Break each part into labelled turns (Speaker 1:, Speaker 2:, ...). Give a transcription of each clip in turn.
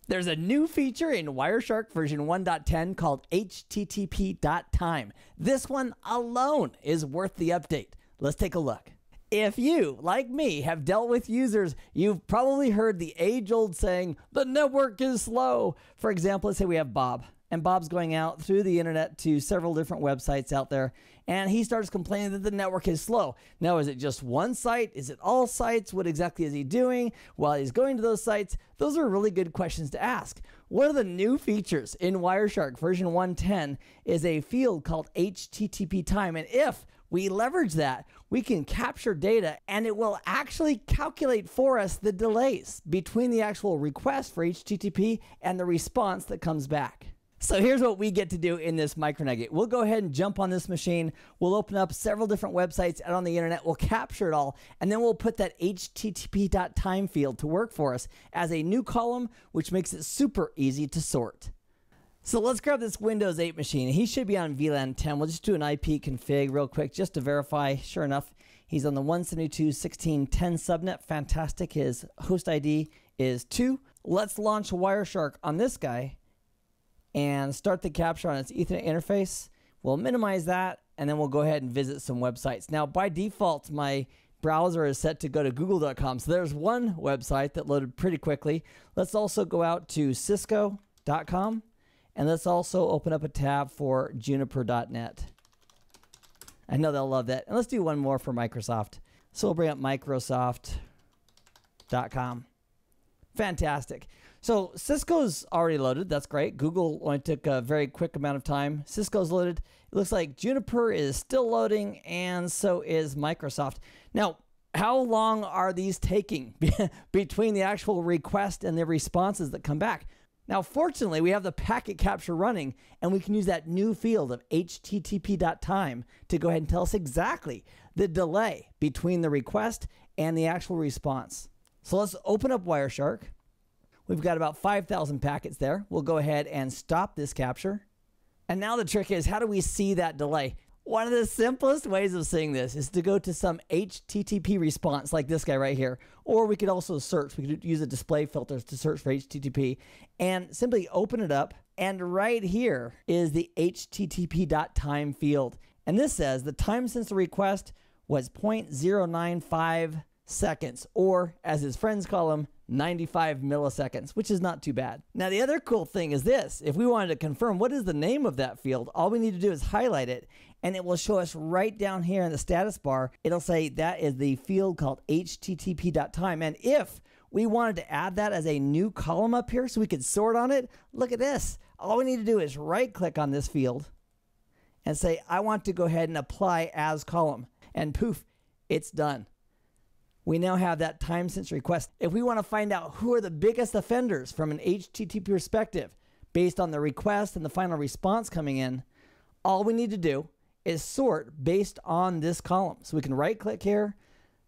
Speaker 1: There's a new feature in Wireshark version 1.10 called http.time. This one alone is worth the update. Let's take a look. If you, like me, have dealt with users, you've probably heard the age-old saying, the network is slow. For example, let's say we have Bob, and Bob's going out through the internet to several different websites out there, and he starts complaining that the network is slow. Now, is it just one site? Is it all sites? What exactly is he doing while he's going to those sites? Those are really good questions to ask. One of the new features in Wireshark version 1.10 is a field called http.time, and if we leverage that, we can capture data and it will actually calculate for us the delays between the actual request for HTTP and the response that comes back. So here's what we get to do in this MicroNugget. We'll go ahead and jump on this machine. We'll open up several different websites out on the internet. We'll capture it all, and then we'll put that http.time field to work for us as a new column, which makes it super easy to sort. So let's grab this Windows 8 machine. He should be on VLAN 10. We'll just do an IP config real quick just to verify. Sure enough, he's on the 172.16.10 subnet. Fantastic. His host ID is 2. Let's launch Wireshark on this guy and start the capture on its Ethernet interface. We'll minimize that, and then we'll go ahead and visit some websites. Now, by default, my browser is set to go to google.com. So there's one website that loaded pretty quickly. Let's also go out to cisco.com. And let's also open up a tab for juniper.net. I know they'll love that. And let's do one more for Microsoft. So we'll bring up microsoft.com. Fantastic. So Cisco's already loaded. That's great. Google only took a very quick amount of time. Cisco's loaded. It looks like Juniper is still loading, and so is Microsoft. Now, how long are these taking between the actual request and the responses that come back? Now, fortunately, we have the packet capture running, and we can use that new field of http.time to go ahead and tell us exactly the delay between the request and the actual response. So let's open up Wireshark. We've got about 5,000 packets there. We'll go ahead and stop this capture. And now the trick is, how do we see that delay? One of the simplest ways of seeing this is to go to some HTTP response like this guy right here. Or we could also search. We could use a display filters to search for HTTP and simply open it up. And right here is the http.time field. And this says the time since the request was 0.095 seconds, or as his friends call them, 95 milliseconds, which is not too bad. Now, the other cool thing is this. If we wanted to confirm what is the name of that field, all we need to do is highlight it, and it will show us right down here in the status bar. It'll say that is the field called http.time. And if we wanted to add that as a new column up here so we could sort on it, look at this. All we need to do is right-click on this field and say, I want to go ahead and apply as column. And poof, it's done. We now have that time since request. If we want to find out who are the biggest offenders from an HTTP perspective based on the request and the final response coming in, all we need to do is sort based on this column. So we can right click here,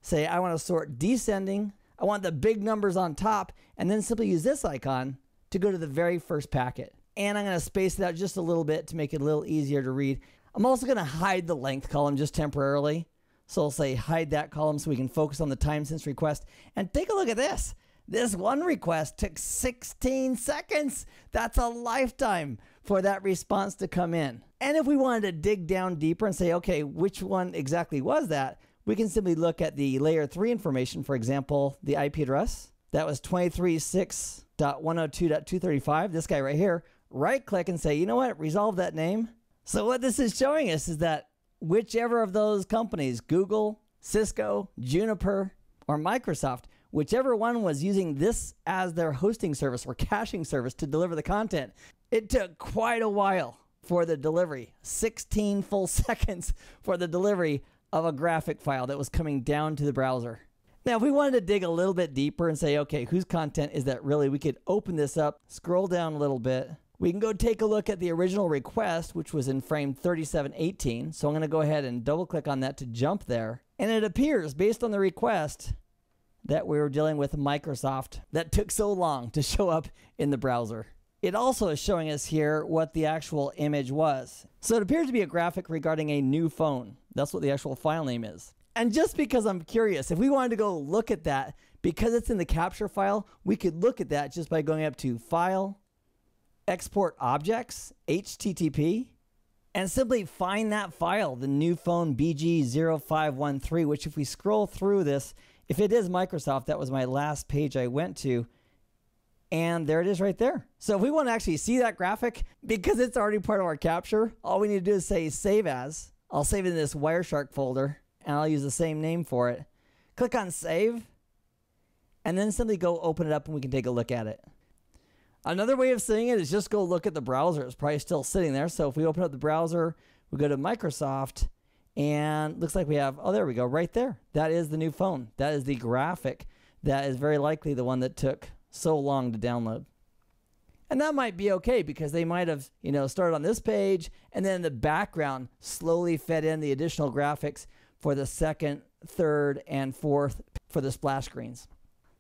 Speaker 1: say I want to sort descending, I want the big numbers on top, and then simply use this icon to go to the very first packet. And I'm going to space it out just a little bit to make it a little easier to read. I'm also going to hide the length column just temporarily. So I'll say hide that column so we can focus on the time since request. And take a look at this. This one request took 16 seconds. That's a lifetime for that response to come in. And if we wanted to dig down deeper and say, okay, which one exactly was that? We can simply look at the layer 3 information, for example, the IP address. That was 23.6.102.235. This guy right here. Right click and say, you know what? Resolve that name. So what this is showing us is that whichever of those companies, Google, Cisco, Juniper, or Microsoft, whichever one was using this as their hosting service or caching service to deliver the content, it took quite a while for the delivery. 16 full seconds for the delivery of a graphic file that was coming down to the browser. Now, if we wanted to dig a little bit deeper and say, okay, whose content is that really? We could open this up, scroll down a little bit. We can go take a look at the original request, which was in frame 3718. So I'm going to go ahead and double click on that to jump there. And it appears, based on the request, that we were dealing with Microsoft. That took so long to show up in the browser. It also is showing us here what the actual image was. So it appears to be a graphic regarding a new phone. That's what the actual file name is. And just because I'm curious, if we wanted to go look at that Because it's in the capture file, we could look at that just by going up to File, Export Objects, HTTP, and simply find that file, the new phone BG0513, which if we scroll through this, if it is Microsoft, that was my last page I went to, and there it is right there. So if we want to actually see that graphic, because it's already part of our capture, all we need to do is say Save As. I'll save it in this Wireshark folder, and I'll use the same name for it. Click on Save, and then simply go open it up and we can take a look at it. Another way of seeing it is just go look at the browser. It's probably still sitting there. So if we open up the browser, we go to Microsoft, and looks like we have, oh, there we go, right there. That is the new phone. That is the graphic. That is very likely the one that took so long to download. And that might be okay because they might have, started on this page and then in the background slowly fed in the additional graphics for the second, third, and fourth for the splash screens.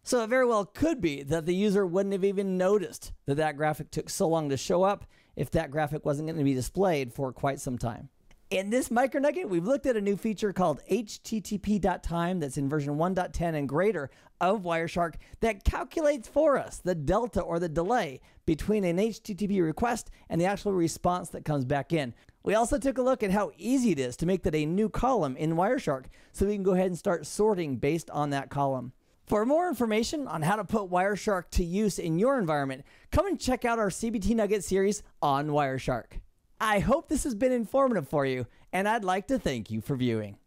Speaker 1: So it very well could be that the user wouldn't have even noticed that that graphic took so long to show up if that graphic wasn't going to be displayed for quite some time. In this MicroNugget, we've looked at a new feature called http.time that's in version 1.10 and greater of Wireshark that calculates for us the delta or the delay between an HTTP request and the actual response that comes back in. We also took a look at how easy it is to make that a new column in Wireshark so we can go ahead and start sorting based on that column. For more information on how to put Wireshark to use in your environment, come and check out our CBT Nugget series on Wireshark. I hope this has been informative for you, and I'd like to thank you for viewing.